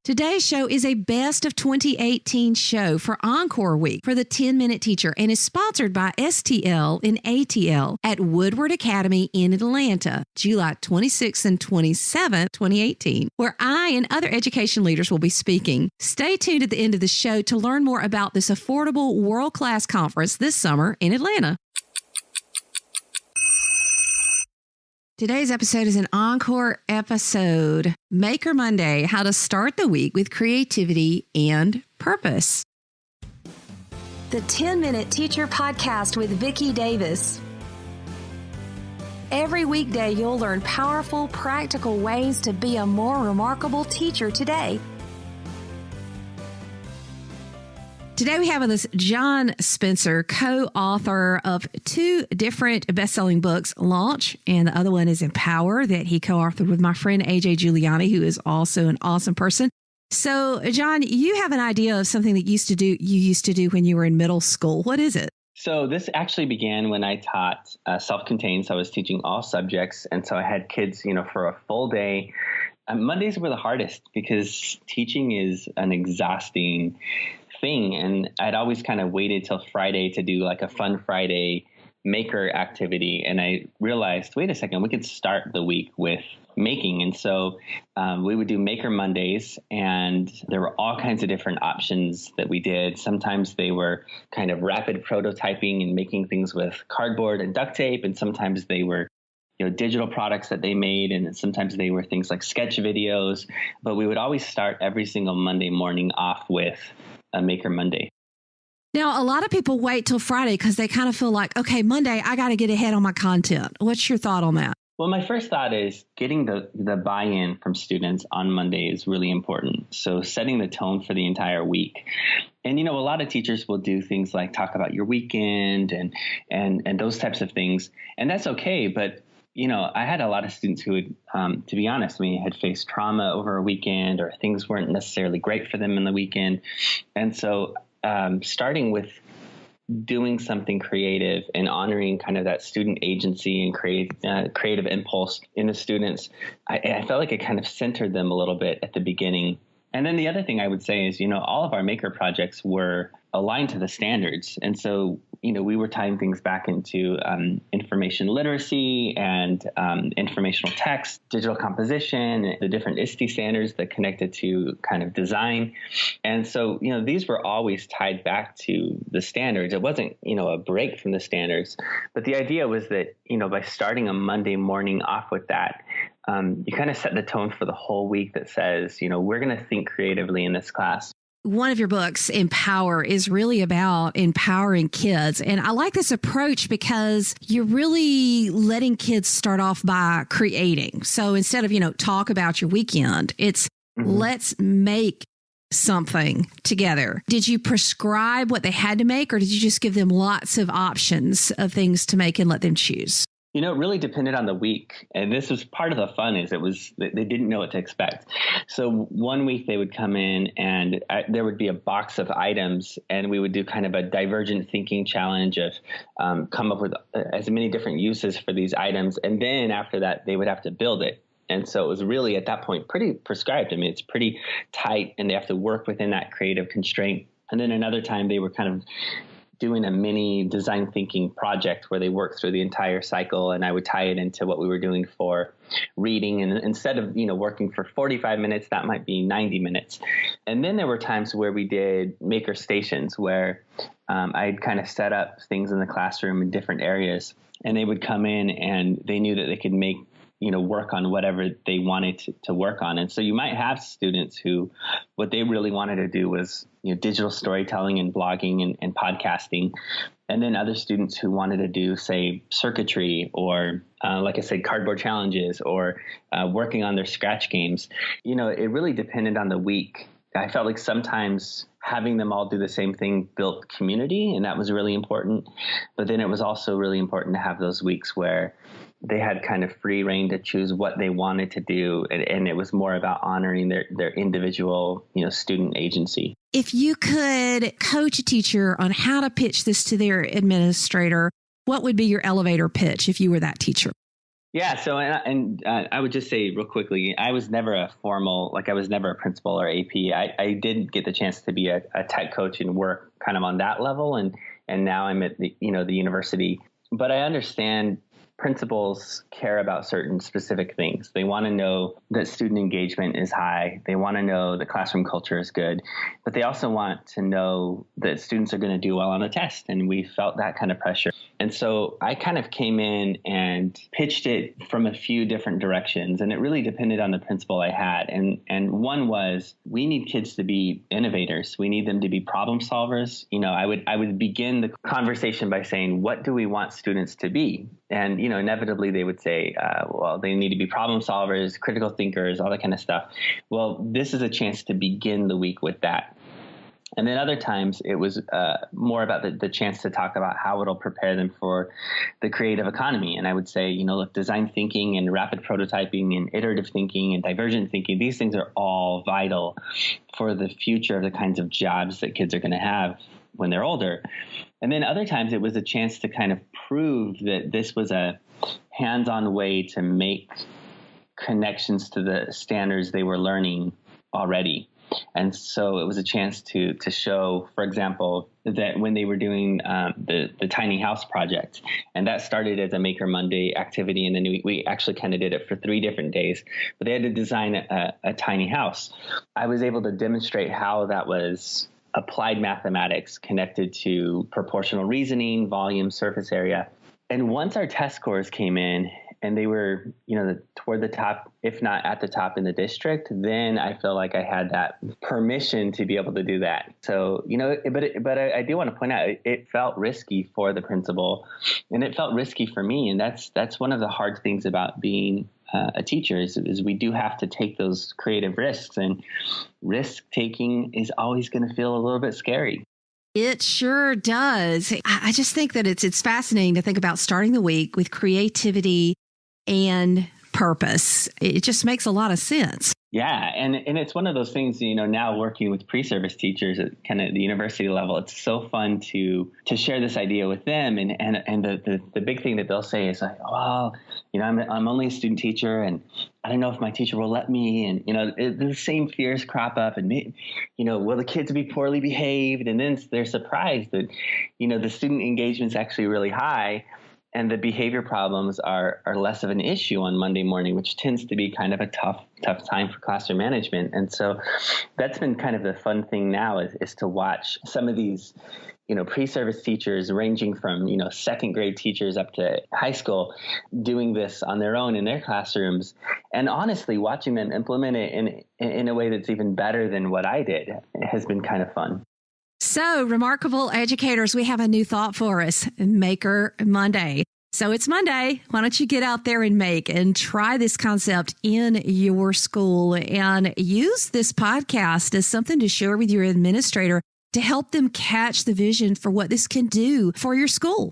Today's show is a best of 2018 show for Encore Week for the 10-Minute Teacher and is sponsored by STL and ATL at Woodward Academy in Atlanta, July 26th and 27th, 2018, where I and other education leaders will be speaking. Stay tuned at the end of the show to learn more about this affordable world-class conference this summer in Atlanta. Today's episode is an encore episode, Maker Monday, how to start the week with creativity and purpose. The 10-Minute Teacher Podcast with Vicki Davis. Every weekday, you'll learn powerful, practical ways to be a more remarkable teacher today. Today we have with us John Spencer, co-author of two different best-selling books, Launch, and the other one is Empower, that he co-authored with my friend AJ Giuliani, who is also an awesome person. So, John, you have an idea of something that you used to do when you were in middle school. What is it? So this actually began when I taught self-contained. So I was teaching all subjects. And so I had kids, for a full day. Mondays were the hardest because teaching is an exhausting thing. And I'd always kind of waited till Friday to do like a fun Friday maker activity. And I realized, wait a second, we could start the week with making. And so we would do Maker Mondays, and there were all kinds of different options that we did. Sometimes they were kind of rapid prototyping and making things with cardboard and duct tape. And sometimes they were digital products that they made. And sometimes they were things like sketch videos. But we would always start every single Monday morning off with a Maker Monday. Now, a lot of people wait till Friday because they kind of feel like, okay, Monday, I got to get ahead on my content. What's your thought on that? Well, my first thought is getting the buy-in from students on Monday is really important. So setting the tone for the entire week. And, a lot of teachers will do things like talk about your weekend and those types of things. And that's okay. But, I had a lot of students who would, to be honest, had faced trauma over a weekend, or things weren't necessarily great for them in the weekend. And so starting with doing something creative and honoring kind of that student agency and creative impulse in the students, I felt like it kind of centered them a little bit at the beginning. And then the other thing I would say is, all of our maker projects were aligned to the standards. And so, we were tying things back into information literacy and informational text, digital composition, the different ISTE standards that connected to kind of design. And so, these were always tied back to the standards. It wasn't, a break from the standards. But the idea was that, by starting a Monday morning off with that, you kind of set the tone for the whole week that says, we're going to think creatively in this class. One of your books, Empower, is really about empowering kids. And I like this approach because you're really letting kids start off by creating. So instead of, talk about your weekend, it's let's make something together. Did you prescribe what they had to make, or did you just give them lots of options of things to make and let them choose? It really depended on the week. And this was part of the fun, is they didn't know what to expect. So one week they would come in and there would be a box of items, and we would do kind of a divergent thinking challenge of come up with as many different uses for these items. And then after that, they would have to build it. And so it was really at that point pretty prescribed. It's pretty tight, and they have to work within that creative constraint. And then another time they were kind of doing a mini design thinking project where they worked through the entire cycle, and I would tie it into what we were doing for reading. And instead of, working for 45 minutes, that might be 90 minutes. And then there were times where we did maker stations where I'd kind of set up things in the classroom in different areas, and they would come in and they knew that they could make work on whatever they wanted to work on. And so you might have students who, what they really wanted to do was, digital storytelling and blogging and podcasting. And then other students who wanted to do, say, circuitry or, like I said, cardboard challenges or working on their scratch games. It really depended on the week. I felt like sometimes having them all do the same thing built community, and that was really important. But then it was also really important to have those weeks where they had kind of free reign to choose what they wanted to do. And it was more about honoring their individual, student agency. If you could coach a teacher on how to pitch this to their administrator, what would be your elevator pitch if you were that teacher? Yeah. So, I would just say real quickly, I was never a formal, I was never a principal or AP. I did get the chance to be a tech coach and work kind of on that level. And now I'm at the university, but I understand principals care about certain specific things. They want to know that student engagement is high. They want to know the classroom culture is good, but they also want to know that students are going to do well on the test. And we felt that kind of pressure. And so I kind of came in and pitched it from a few different directions, and it really depended on the principal I had. And one was, we need kids to be innovators. We need them to be problem solvers. I would begin the conversation by saying, what do we want students to be? And, inevitably they would say, well, they need to be problem solvers, critical thinkers, all that kind of stuff. Well, this is a chance to begin the week with that. And then other times it was more about the chance to talk about how it'll prepare them for the creative economy. And I would say, look, design thinking and rapid prototyping and iterative thinking and divergent thinking, these things are all vital for the future of the kinds of jobs that kids are going to have when they're older. And then other times it was a chance to kind of prove that this was a hands-on way to make connections to the standards they were learning already. And so it was a chance to show, for example, that when they were doing the tiny house project, and that started as a Maker Monday activity, and then we actually kind of did it for 3 different days, but they had to design a tiny house. I was able to demonstrate how that was applied mathematics connected to proportional reasoning, volume, surface area. And once our test scores came in and they were, toward the top, if not at the top in the district, then I feel like I had that permission to be able to do that. So, but I do want to point out, it felt risky for the principal, and it felt risky for me. And that's one of the hard things about being a teacher is we do have to take those creative risks, and risk taking is always going to feel a little bit scary. It sure does. I just think that it's fascinating to think about starting the week with creativity and purpose. It just makes a lot of sense. Yeah. And it's one of those things, now working with pre-service teachers at kind of the university level, it's so fun to share this idea with them. And the big thing that they'll say is like, well, I'm only a student teacher, and I don't know if my teacher will let me. And, the same fears crop up, and, will the kids be poorly behaved? And then they're surprised that, the student engagement is actually really high, and the behavior problems are less of an issue on Monday morning, which tends to be kind of a tough time for classroom management. And so that's been kind of the fun thing now is to watch some of these, pre-service teachers ranging from, second grade teachers up to high school doing this on their own in their classrooms. And honestly, watching them implement it in a way that's even better than what I did has been kind of fun. So, remarkable educators, we have a new thought for us, Maker Monday. So it's Monday. Why don't you get out there and make and try this concept in your school, and use this podcast as something to share with your administrator to help them catch the vision for what this can do for your school.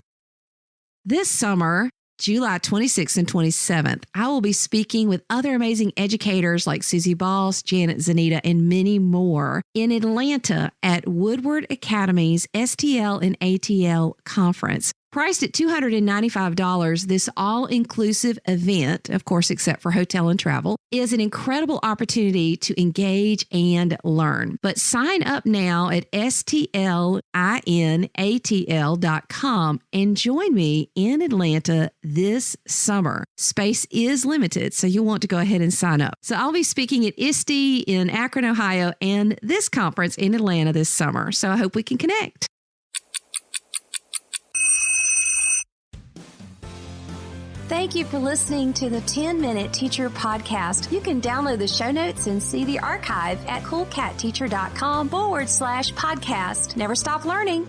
This summer, July 26th and 27th, I will be speaking with other amazing educators like Susie Boss, Janet Zanita, and many more in Atlanta at Woodward Academy's STL and ATL conference. Priced at $295, this all-inclusive event, of course, except for hotel and travel, is an incredible opportunity to engage and learn. But sign up now at stlinatl.com and join me in Atlanta this summer. Space is limited, so you'll want to go ahead and sign up. So I'll be speaking at ISTE in Akron, Ohio, and this conference in Atlanta this summer. So I hope we can connect. Thank you for listening to the 10-Minute Teacher Podcast. You can download the show notes and see the archive at coolcatteacher.com/podcast. Never stop learning.